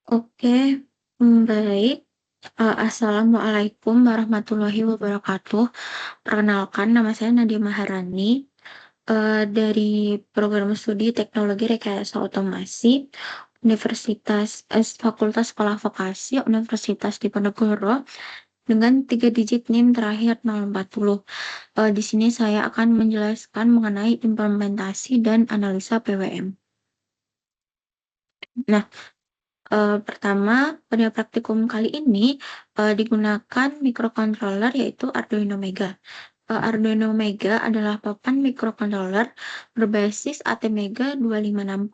Oke, baik. Assalamualaikum warahmatullahi wabarakatuh. Perkenalkan, nama saya Nadia Maharani, dari Program Studi Teknologi Rekayasa Otomasi, Fakultas Sekolah Vokasi, Universitas Diponegoro, dengan 3 digit NIM terakhir 040. Di sini saya akan menjelaskan mengenai implementasi dan analisa PWM. Nah, pertama, pada praktikum kali ini digunakan microcontroller yaitu Arduino Mega. Arduino Mega adalah papan microcontroller berbasis ATmega 2560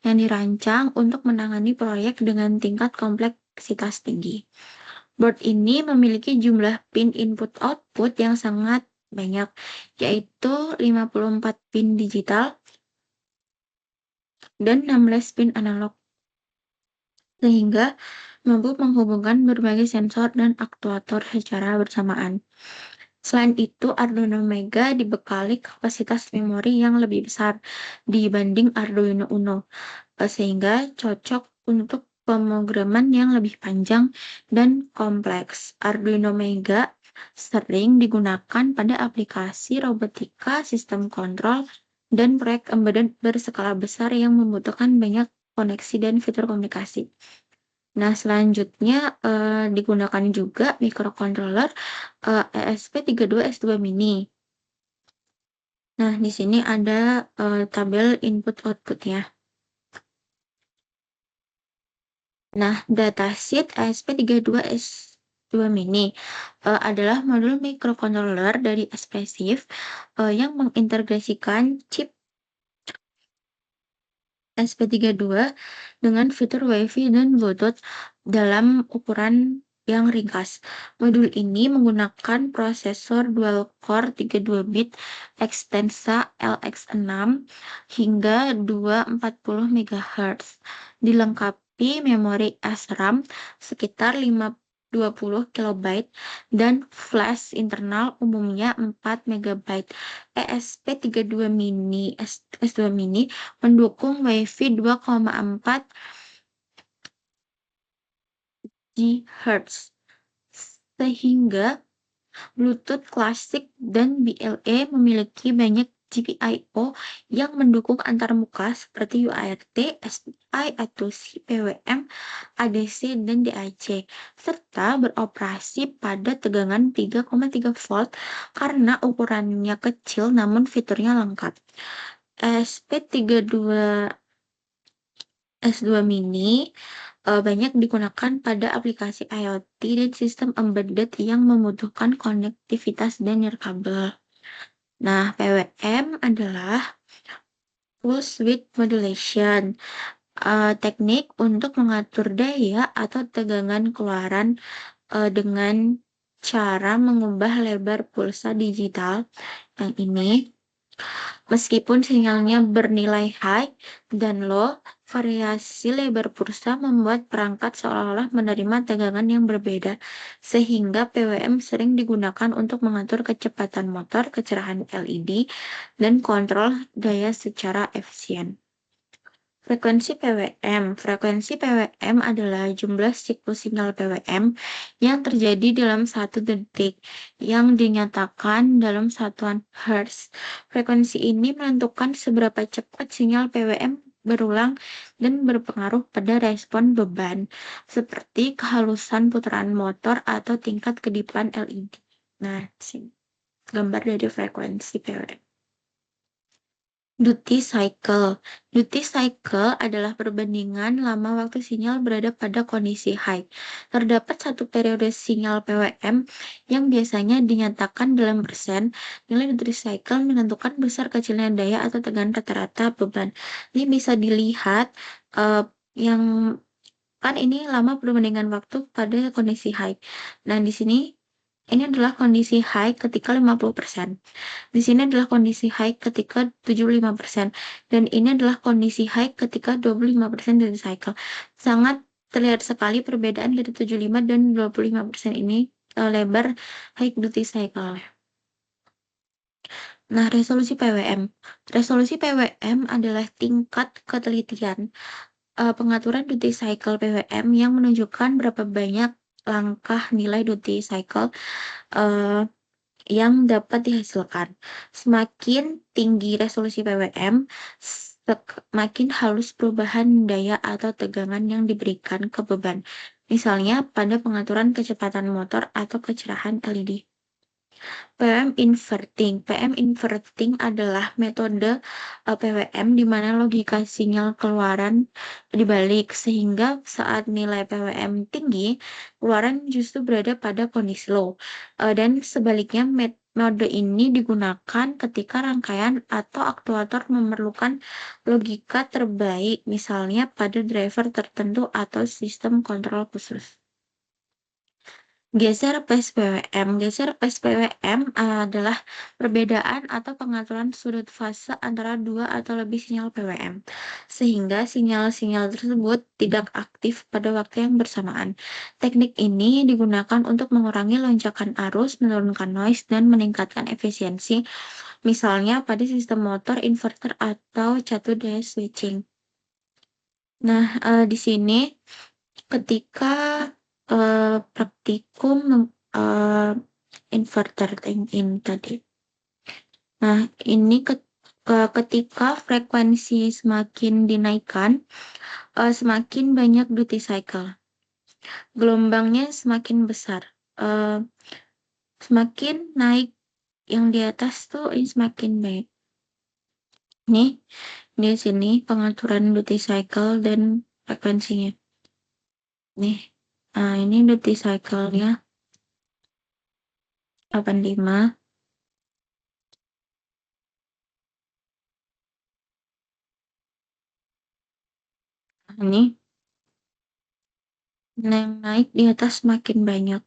yang dirancang untuk menangani proyek dengan tingkat kompleksitas tinggi. Board ini memiliki jumlah pin input-output yang sangat banyak, yaitu 54 pin digital dan 16 pin analog, sehingga mampu menghubungkan berbagai sensor dan aktuator secara bersamaan. Selain itu, Arduino Mega dibekali kapasitas memori yang lebih besar dibanding Arduino Uno, sehingga cocok untuk pemrograman yang lebih panjang dan kompleks. Arduino Mega sering digunakan pada aplikasi robotika, sistem kontrol, dan proyek embedded berskala besar yang membutuhkan banyak koneksi dan fitur komunikasi. Nah, selanjutnya digunakan juga microcontroller ESP32S2 Mini. Nah, di sini ada tabel input-outputnya. Nah, datasheet ESP32S2 Mini adalah modul microcontroller dari Espressif yang mengintegrasikan chip ESP32 dengan fitur Wi-Fi dan Bluetooth dalam ukuran yang ringkas. Modul ini menggunakan prosesor dual-core 32 bit Extensa LX6 hingga 240 MHz, dilengkapi memori SRAM sekitar 20 KB dan flash internal umumnya 4 MB. ESP32 Mini S2 Mini mendukung Wi-Fi 2,4 GHz, sehingga Bluetooth klasik dan BLE memiliki banyak GPIO yang mendukung antarmuka seperti UART, SPI, I2C, PWM, ADC, dan DAC, serta beroperasi pada tegangan 3,3 volt karena ukurannya kecil namun fiturnya lengkap. ESP32 S2 Mini banyak digunakan pada aplikasi IoT dan sistem embedded yang membutuhkan konektivitas dan nirkabel. Nah, PWM adalah pulse width modulation, teknik untuk mengatur daya atau tegangan keluaran dengan cara mengubah lebar pulsa digital yang ini. Meskipun sinyalnya bernilai high dan low, variasi lebar pulsa membuat perangkat seolah-olah menerima tegangan yang berbeda, sehingga PWM sering digunakan untuk mengatur kecepatan motor, kecerahan LED, dan kontrol daya secara efisien. Frekuensi PWM adalah jumlah siklus sinyal PWM yang terjadi dalam 1 detik yang dinyatakan dalam satuan Hertz. Frekuensi ini menentukan seberapa cepat sinyal PWM berulang dan berpengaruh pada respon beban, seperti kehalusan putaran motor atau tingkat kedipan LED. Nah, sini gambar dari frekuensi PWM. Duty cycle. Duty cycle adalah perbandingan lama waktu sinyal berada pada kondisi high. Terdapat satu periode sinyal PWM yang biasanya dinyatakan dalam persen. Nilai duty cycle menentukan besar kecilnya daya atau tegangan rata-rata beban. Ini bisa dilihat yang kan ini lama perbandingan waktu pada kondisi high. Nah, di sini ini adalah kondisi high ketika 50%. Di sini adalah kondisi high ketika 75%. Dan ini adalah kondisi high ketika 25% dari cycle. Sangat terlihat sekali perbedaan dari 75 dan 25% ini lebar high duty cycle. Nah, resolusi PWM. Resolusi PWM adalah tingkat ketelitian pengaturan duty cycle PWM yang menunjukkan berapa banyak langkah nilai duty cycle, eee, yang dapat dihasilkan. Semakin tinggi resolusi PWM, semakin halus perubahan daya atau tegangan yang diberikan ke beban. Misalnya pada pengaturan kecepatan motor atau kecerahan LED. PM inverting adalah metode, PWM di mana logika sinyal keluaran dibalik, sehingga saat nilai PWM tinggi, keluaran justru berada pada kondisi low. Dan sebaliknya metode ini digunakan ketika rangkaian atau aktuator memerlukan logika terbaik, misalnya pada driver tertentu atau sistem kontrol khusus. Geser pace PWM adalah perbedaan atau pengaturan sudut fase antara dua atau lebih sinyal PWM, sehingga sinyal-sinyal tersebut tidak aktif pada waktu yang bersamaan. Teknik ini digunakan untuk mengurangi lonjakan arus, menurunkan noise, dan meningkatkan efisiensi, misalnya pada sistem motor, inverter, atau catur daya switching. Nah, di sini ketika praktikum inverter yang ini tadi. Nah, ini ketika frekuensi semakin dinaikkan, semakin banyak duty cycle. Gelombangnya semakin besar. Semakin naik yang di atas tuh ini semakin baik. Nih, di sini pengaturan duty cycle dan frekuensinya. Nih, ini duty cycle-nya 85. Ini yang naik di atas makin banyak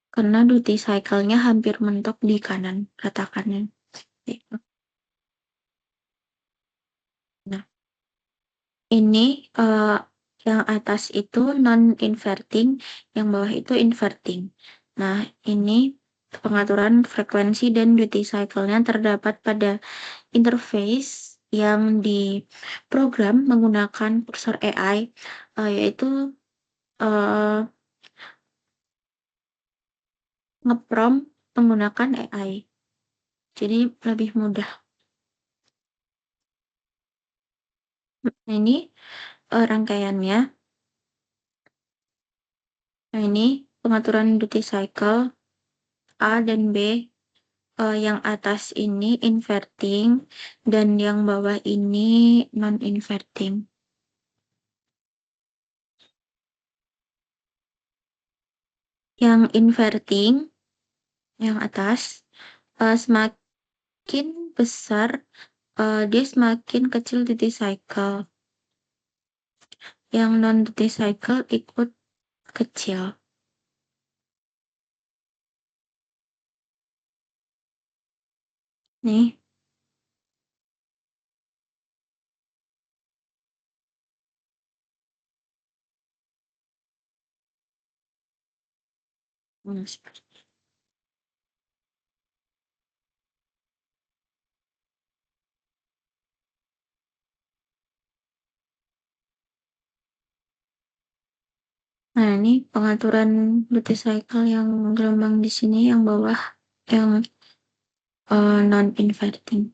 karena duty cycle-nya hampir mentok di kanan, katakannya. Nah, ini yang atas itu non-inverting, yang bawah itu inverting. Nah, ini pengaturan frekuensi dan duty cycle-nya terdapat pada interface yang diprogram menggunakan kursor AI, yaitu ngeprompt menggunakan AI. Jadi lebih mudah. Ini rangkaiannya. Nah, ini pengaturan duty cycle A dan B. Yang atas ini inverting dan yang bawah ini non-inverting. Yang inverting, yang atas, semakin besar, dia semakin kecil duty cycle. Yang non-duty cycle ikut kecil. Nih. Nah, ini pengaturan duty cycle yang gelombang di sini, yang bawah yang non-inverting.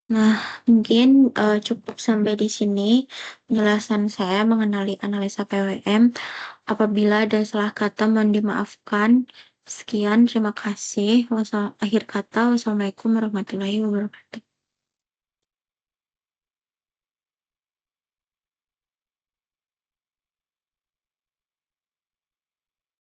Nah, mungkin cukup sampai di sini penjelasan saya mengenali analisa PWM. Apabila ada salah kata mohon dimaafkan. Sekian, terima kasih. Akhir kata, wassalamualaikum warahmatullahi wabarakatuh.